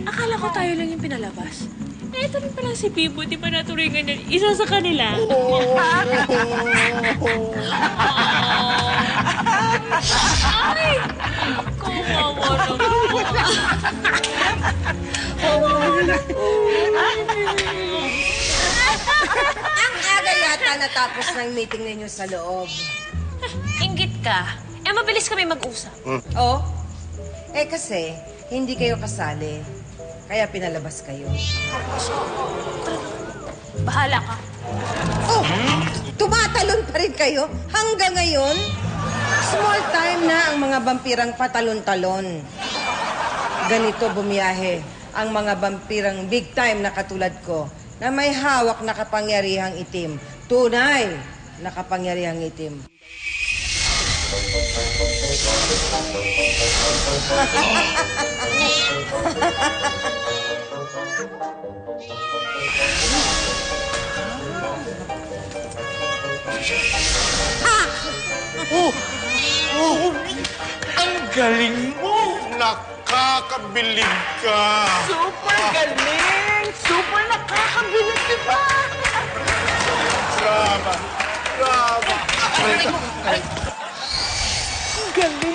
Akala ko tayo lang yung pinalabas. Eh, ito rin pala si Bibo. Di ba naturingan yan? Isa sa kanila. Ay! Kawawa naman. Ang aga yata natapos ng meeting ninyo sa loob. Inggit ka. Eh, mabilis kami mag-usap. Oh? Eh kasi, hindi kayo kasali. Kaya pinalabas kayo. Bahala ka. Oh! Tumatalon pa rin kayo hanggang ngayon? Small time na ang mga vampirang patalon-talon. Ganito bumiyahe ang mga vampirang big time na katulad ko na may hawak na kapangyarihang itim. Tunay na kapangyarihang itim. Ang galing mo! Nakakabilib ka! Super galing! Super nakakabilib, di ba? Drama! Drama! Galing!